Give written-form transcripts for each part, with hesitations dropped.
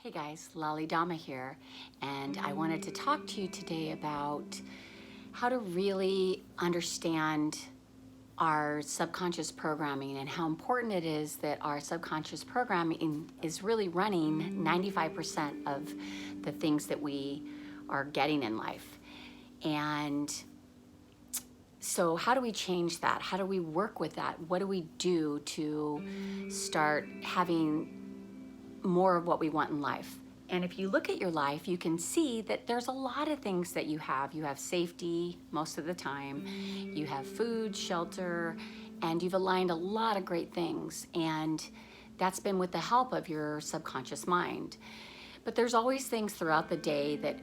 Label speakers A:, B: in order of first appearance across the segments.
A: Hey guys, Lali Dama here, and I wanted to talk to you today about how to really understand our subconscious programming and how important it is that our subconscious programming is really running 95% of the things that we are getting in life. And so, how do we change that? How do we work with that? What do we do to start having more of what we want in life? And if you look at your life, you can see that there's a lot of things that you have. You have safety most of the time, you have food, shelter, and you've aligned a lot of great things. And that's been with the help of your subconscious mind. But there's always things throughout the day that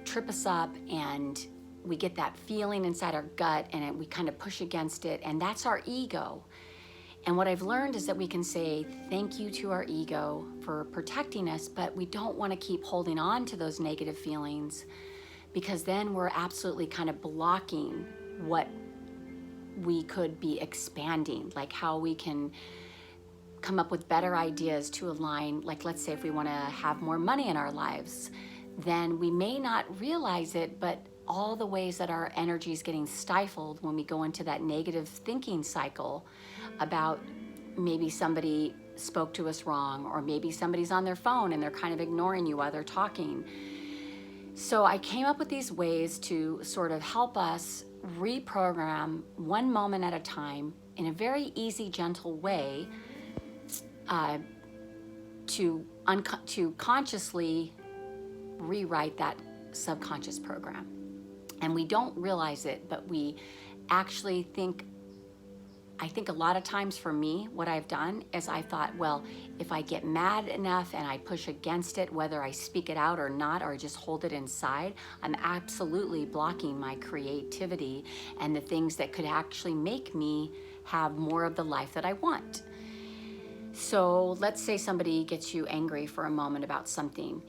A: trip us up, and we get that feeling inside our gut, and we kind of push against it, and that's our ego. And what I've learned is that we can say thank you to our ego for protecting us, but we don't want to keep holding on to those negative feelings, because then we're absolutely kind of blocking what we could be expanding, like how we can come up with better ideas to align. Like, let's say if we want to have more money in our lives, then we may not realize it, but all the ways that our energy is getting stifled when we go into that negative thinking cycle about maybe somebody spoke to us wrong, or maybe somebody's on their phone and they're kind of ignoring you while they're talking. So I came up with these ways to sort of help us reprogram one moment at a time in a very easy, gentle way, to consciously rewrite that subconscious program. And we don't realize it, but we actually think, I think a lot of times for me, what I've done is I thought, well, if I get mad enough and I push against it, whether I speak it out or not, or just hold it inside, I'm absolutely blocking my creativity and the things that could actually make me have more of the life that I want. So let's say somebody gets you angry for a moment about something.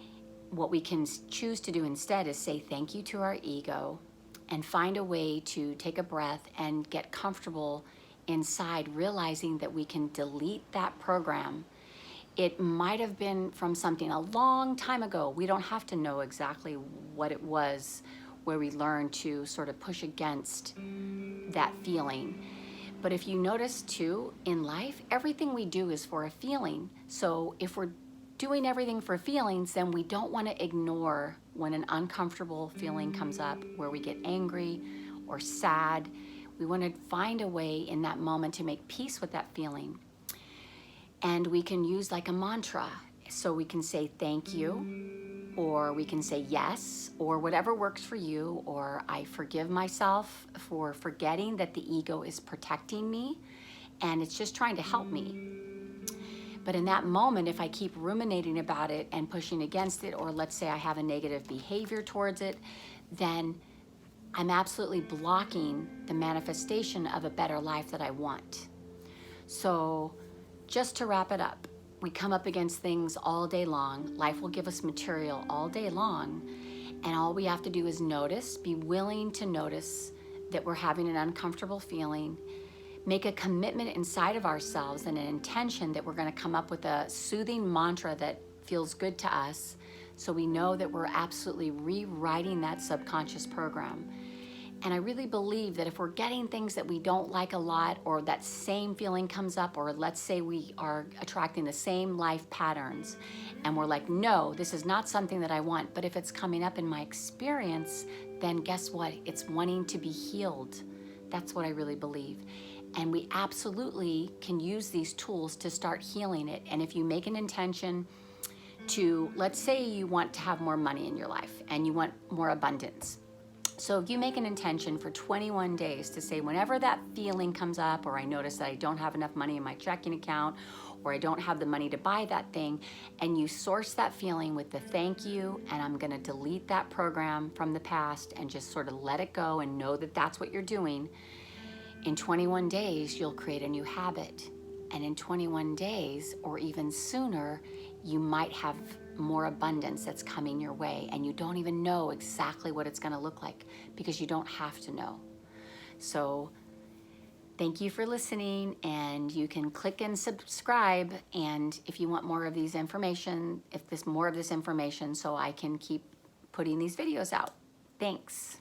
A: What we can choose to do instead is say thank you to our ego and find a way to take a breath and get comfortable inside, realizing that we can delete that program. It might have been from something a long time ago. We don't have to know exactly what it was where we learned to sort of push against that feeling. But if you notice too, in life, everything we do is for a feeling. So if we're doing everything for feelings, then we don't want to ignore when an uncomfortable feeling comes up where we get angry or sad. We want to find a way in that moment to make peace with that feeling. And we can use like a mantra. So we can say thank you, or we can say yes, or whatever works for you, or I forgive myself for forgetting that the ego is protecting me and it's just trying to help me. But in that moment, if I keep ruminating about it and pushing against it, or let's say I have a negative behavior towards it, then I'm absolutely blocking the manifestation of a better life that I want. So just to wrap it up, we come up against things all day long. Life will give us material all day long. And all we have to do is notice, be willing to notice that we're having an uncomfortable feeling, make a commitment inside of ourselves and an intention that we're going to come up with a soothing mantra that feels good to us, so we know that we're absolutely rewriting that subconscious program. And I really believe that if we're getting things that we don't like a lot, or that same feeling comes up, or let's say we are attracting the same life patterns, and we're like, no, this is not something that I want, but if it's coming up in my experience, then guess what? It's wanting to be healed. That's what I really believe. And we absolutely can use these tools to start healing it. And if you make an intention to, let's say you want to have more money in your life and you want more abundance. So if you make an intention for 21 days to say, whenever that feeling comes up, or I notice that I don't have enough money in my checking account, or I don't have the money to buy that thing, and you source that feeling with the thank you, and I'm gonna delete that program from the past and just sort of let it go and know that that's what you're doing. In 21 days, you'll create a new habit. And in 21 days, or even sooner, you might have more abundance that's coming your way, and you don't even know exactly what it's going to look like, because you don't have to know. So Thank you for listening, and you can click and subscribe. And if you want more of these information, if there's more of this information, so I can keep putting these videos out. Thanks.